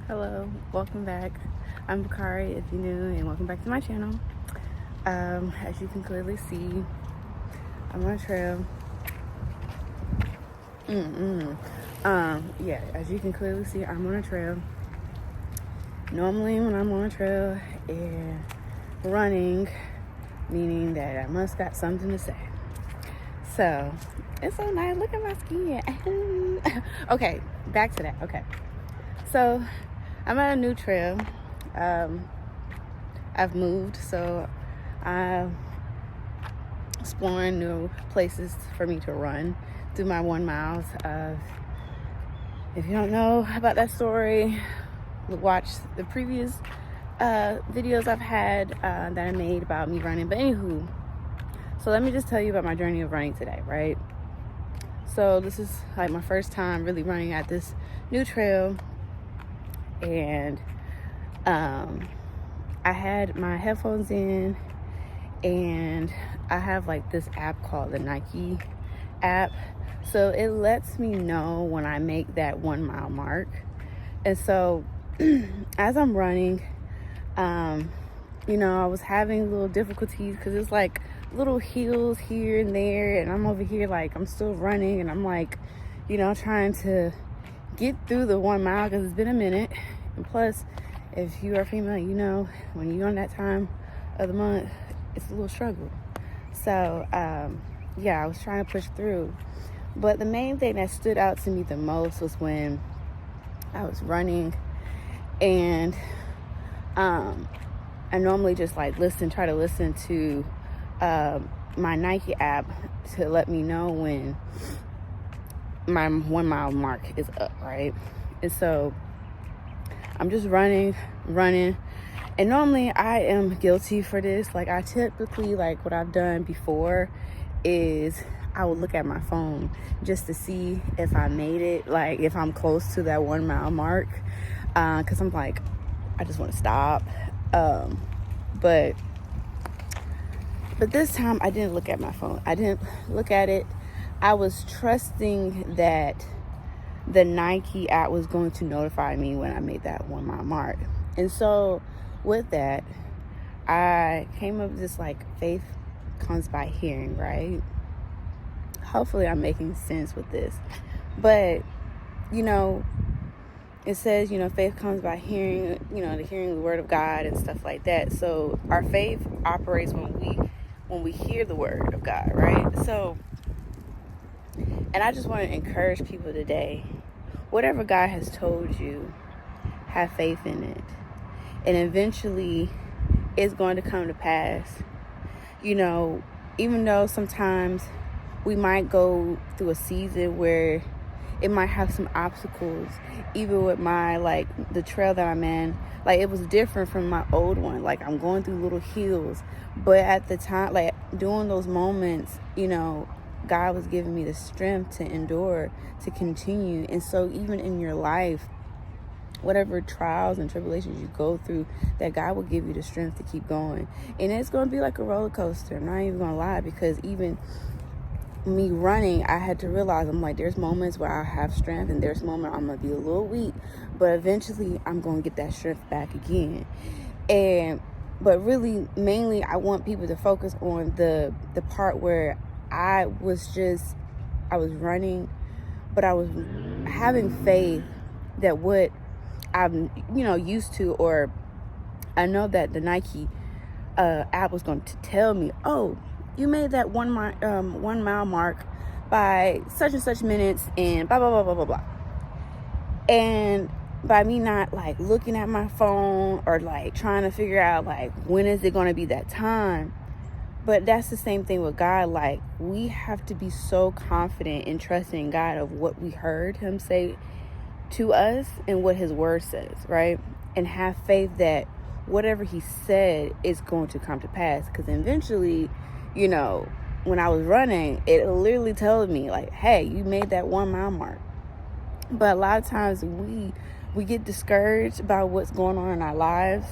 Hello, welcome back. I'm Bakari if you're new, and welcome back to my channel. As you can clearly see, I'm on a trail. As you can clearly see, I'm on a trail. Normally when I'm on a trail and running, meaning that I must got something to say. So, it's so nice. Look at my skin. Okay, back to that. Okay. So, I'm at a new trail. I've moved, so I'm exploring new places for me to run through my 1 miles. If you don't know about that story, watch the previous videos I've had that I made about me running. But anywho, so let me just tell you about my journey of running today, right? So this is like my first time really running at this new trail, and I had my headphones in, and I have like this app called the Nike app. So it lets me know when I make that 1 mile mark. And so as I'm running, I was having little difficulties because it's like little hills here and there, and I'm over here like I'm still running, and I'm like, trying to get through the 1 mile because it's been a minute. And plus, if you are female, when you're on that time of the month, it's a little struggle. So I was trying to push through. But the main thing that stood out to me the most was when I was running, and I normally just like try to listen to my Nike app to let me know when my 1 mile mark is up, right? And so I'm just running, and normally I am guilty for this. Like, I typically, like, what I've done before is I would look at my phone just to see if I made it, like if I'm close to that 1 mile mark, because I'm like, I just want to stop. But this time I didn't look at my phone. I didn't look at it. I was trusting that the Nike app was going to notify me when I made that 1 mile mark. And so with that, I came up with this, like, faith comes by hearing, right? Hopefully I'm making sense with this. But, it says, faith comes by hearing, the hearing the word of God and stuff like that. So our faith operates when we hear the word of God, right? So, and I just want to encourage people today, whatever God has told you, have faith in it. And eventually it's going to come to pass. Even though sometimes we might go through a season where it might have some obstacles. Even with my, the trail that I'm in, it was different from my old one. Like, I'm going through little hills. But at the time, during those moments, God was giving me the strength to endure, to continue. And so even in your life, whatever trials and tribulations you go through, that God will give you the strength to keep going. And it's going to be like a roller coaster. I'm not even going to lie, because even me running, I had to realize, I'm like, there's moments where I have strength, and there's moments I'm going to be a little weak, but eventually I'm going to get that strength back again. But really, mainly, I want people to focus on the part where I was running, but I was having faith that what I'm, used to, or I know that the Nike app was going to tell me, oh, you made that 1 mile mark by such and such minutes, and blah, blah, blah, blah, blah, blah. And by me not looking at my phone or trying to figure out when is it going to be that time. But that's the same thing with God. We have to be so confident and trusting God of what we heard him say to us and what his word says, right? And have faith that whatever he said is going to come to pass. Because eventually, when I was running, it literally told me hey, you made that 1 mile mark. But a lot of times we get discouraged by what's going on in our lives,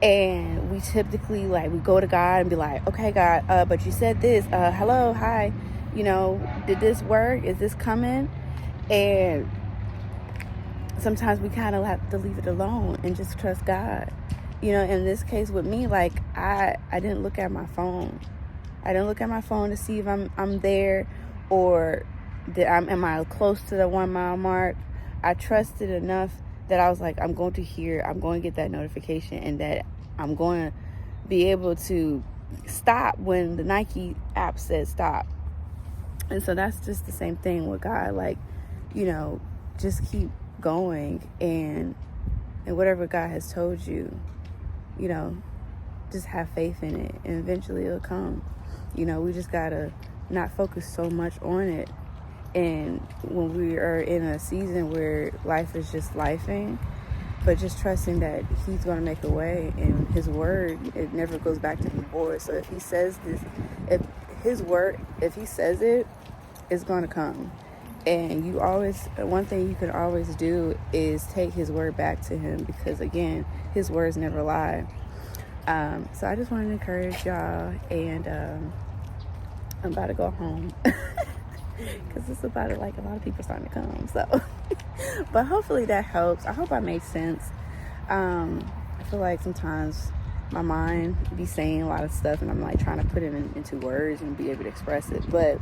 and we typically we go to God and be like, okay, God, but you said this, hello, hi, did this work? Is this coming? And sometimes we kind of have to leave it alone and just trust God. You know, in this case with me, like, I didn't look at my phone. I didn't look at my phone to see if I'm there, or that am I close to the 1 mile mark. I trusted enough that I was like, I'm going to get that notification, and that I'm going to be able to stop when the Nike app says stop. And so that's just the same thing with God. Like, you know, just keep going, and whatever God has told you, you know, just have faith in it, and eventually it'll come. You know, we just gotta not focus so much on it. And when we are in a season where life is just lifing, but just trusting that he's going to make a way, and his word, it never goes back to him void. So if he says this, if he says it, it's going to come. And one thing you can always do is take his word back to him, because again, his words never lie. So I just wanted to encourage y'all, and I'm about to go home because it's about it, like a lot of people starting to come. So, but hopefully that helps. I hope I made sense. I feel like sometimes my mind be saying a lot of stuff, and I'm like trying to put it into words and be able to express it. But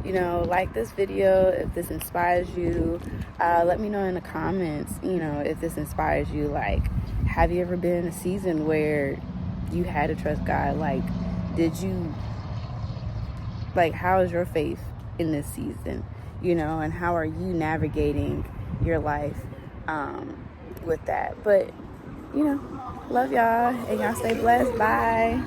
you know, like this video if this inspires you. Let me know in the comments, you know, if this inspires you. Like, have you ever been in a season where you had to trust God? Like, how is your faith in this season? You know, and how are you navigating your life with that? But, you know, love y'all, and y'all stay blessed. Bye.